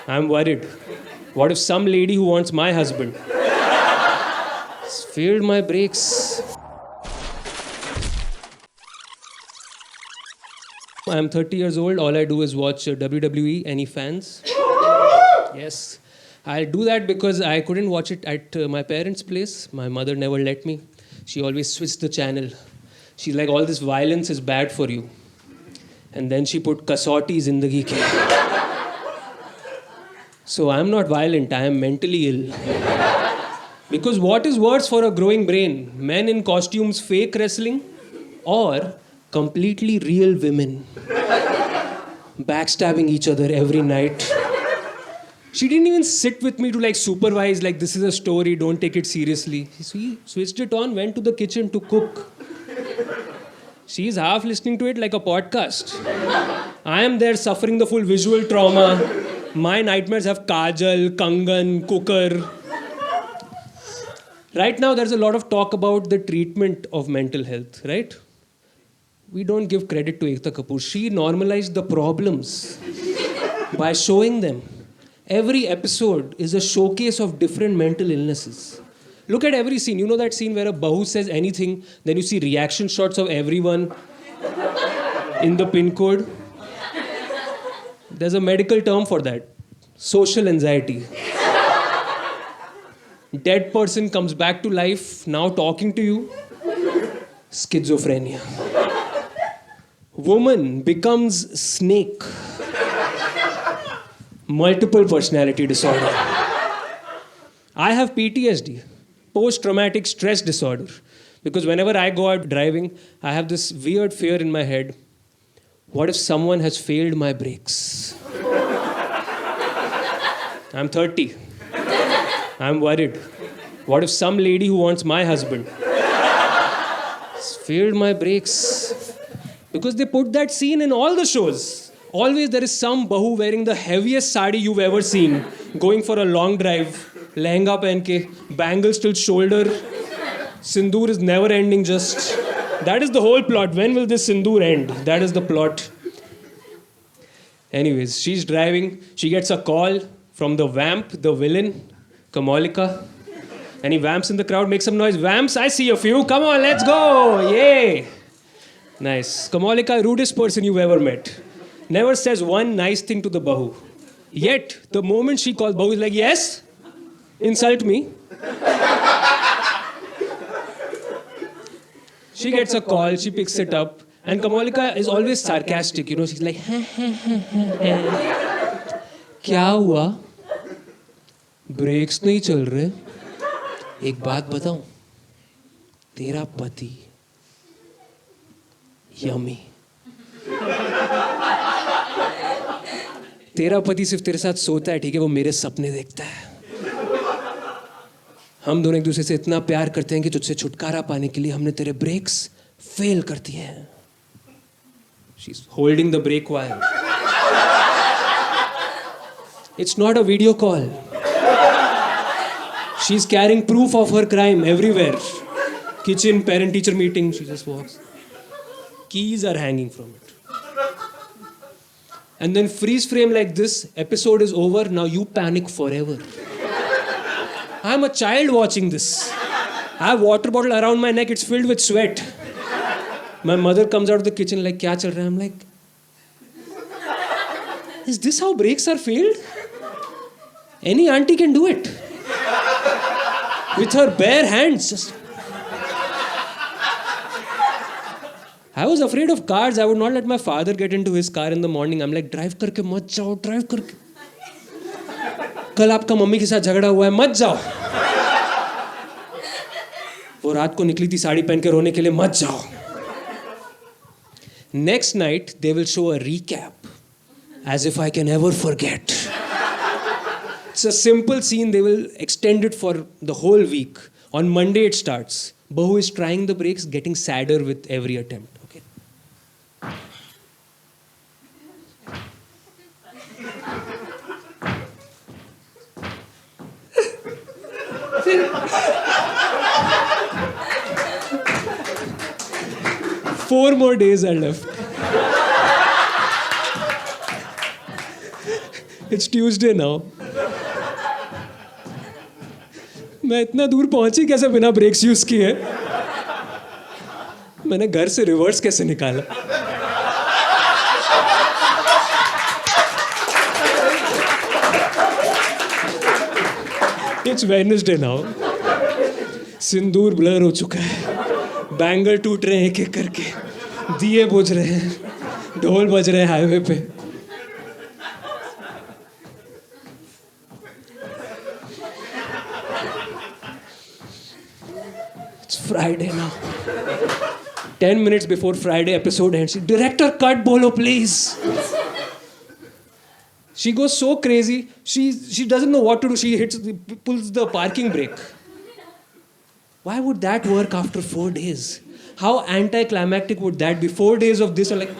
I'm worried. What if some lady who wants my husband? It's failed my brakes. I'm 30 years old. All I do is watch WWE. Any fans? Yes. I'll do that because I couldn't watch it at my parents' place. My mother never let me. She always switched the channel. She's like, all this violence is bad for you. And then she put Kasauti Zindagi Ke. So I'm not violent, I am mentally ill. Because what is worse for a growing brain? Men in costumes fake wrestling or completely real women backstabbing each other every night. She didn't even sit with me to like supervise, like this is a story, don't take it seriously. She switched it on, went to the kitchen to cook. She's half listening to it like a podcast. I am there suffering the full visual trauma. My nightmares have Kajal, Kangan, cooker. Right now, there's a lot of talk about the treatment of mental health, right? We don't give credit to Ekta Kapoor. She normalized the problems by showing them. Every episode is a showcase of different mental illnesses. Look at every scene. You know that scene where a bahu says anything, then you see reaction shots of everyone in the pin code? There's a medical term for that. Social anxiety. Dead person comes back to life, now talking to you. Schizophrenia. Woman becomes snake. Multiple personality disorder. I have PTSD. Post-traumatic stress disorder. Because whenever I go out driving, I have this weird fear in my head. What if someone has failed my brakes? I'm 30. I'm worried. What if some lady who wants my husband has failed my brakes? Because they put that scene in all the shows. Always there is some bahu wearing the heaviest sari you've ever seen, going for a long drive. Lehenga pehen ke, bangles till shoulder. Sindoor is never ending just. That is the whole plot. When will this sindoor end? That is the plot. Anyways, she's driving. She gets a call from the vamp, the villain, Kamalika. And he vamps in the crowd, makes some noise. Vamps, I see a few. Come on, let's go. Yay. Nice. Kamalika, rudest person you've ever met. Never says one nice thing to the bahu. Yet, the moment she calls, bahu is like, yes? Insult me. She gets a call, she picks it up, and Kamalika is always sarcastic, you know, she's like, क्या हुआ? Breaks नहीं चल रहे? एक बात बताऊं? तेरा पति यम्मी. तेरा पति सिर्फ तेरे साथ सोता है, ठीक है, वो मेरे सपने देखता है. हम दोनों एक दूसरे से इतना प्यार करते हैं कि तुझसे छुटकारा पाने के लिए हमने तेरे ब्रेक्स फेल कर दिए हैं. She's holding the brake wire. It's not a video call. She's carrying proof of her crime everywhere. Kitchen, parent-teacher meeting, she just walks. Keys are hanging from it. And then freeze frame like this, episode is over, now you panic forever. I'm a child watching this. I have water bottle around my neck, it's filled with sweat. My mother comes out of the kitchen like, kya chal raha hai? I'm like, is this how brakes are failed? Any auntie can do it. With her bare hands. Just. I was afraid of cars. I would not let my father get into his car in the morning. I'm like, drive करके मत जाओ, drive करके. कल आपका mummy के साथ झगड़ा हुआ है, मत जाओ. वो रात को निकली थी साड़ी पहन के रोने के लिए, मत जाओ. Next night, they will show a recap. As if I can ever forget. It's a simple scene. They will extend it for the whole week. On Monday it starts. Bahu is trying the brakes, getting sadder with every attempt. Okay. Four more days are left. It's Tuesday now. मैं इतना दूर पहुंची कैसे बिना breaks use किए? मैंने घर से रिवर्स कैसे निकाला? It's Wednesday now. Sindoor blur हो चुका है, बैंगल टूट रहे हैं एक एक करके, दिए बुझ रहे हैं, ढोल बज रहे हैं हाईवे पे. It's Friday now. 10 minutes before Friday episode ends, director cut bolo please. She goes so crazy. She doesn't know what to do. She pulls the parking brake. Why would that work after 4 days? How anticlimactic would that be? 4 days of this, like,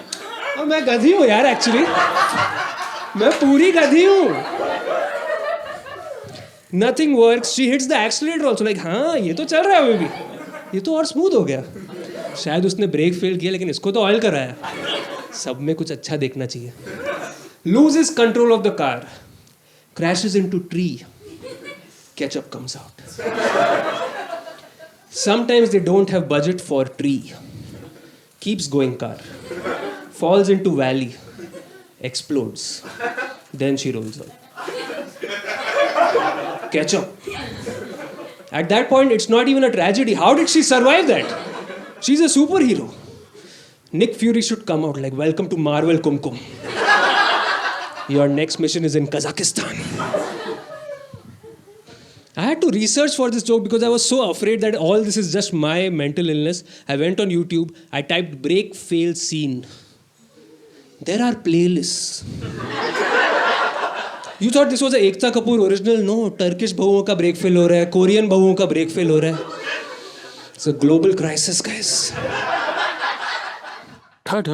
oh, मैं गधी हूँ यार actually. मैं पूरी गधी हूँ. Nothing works. She hits the accelerator also. Like, हाँ ये तो चल रहा है अभी भी. ये तो और स्मूथ हो गया. शायद उसने ब्रेक फेल किया लेकिन इसको तो ऑयल कराया. सब में कुछ अच्छा देखना चाहिए. Loses control of the car. Crashes into tree. Ketchup comes out. Sometimes they don't have budget for tree. Keeps going car. Falls into valley. Explodes. Then she rolls out. Ketchup. At that point, it's not even a tragedy. How did she survive that? She's a superhero. Nick Fury should come out like, welcome to Marvel Kumkum. Your next mission is in Kazakhstan. I had to research for this joke because I was so afraid that all this is just my mental illness. I went on YouTube. I typed break fail scene. There are playlists. You thought this was a Ekta Kapoor original? No, Turkish बहुओं का break fail हो रहा है, Korean बहुओं का break fail हो रहा है. It's a global crisis, guys. Third.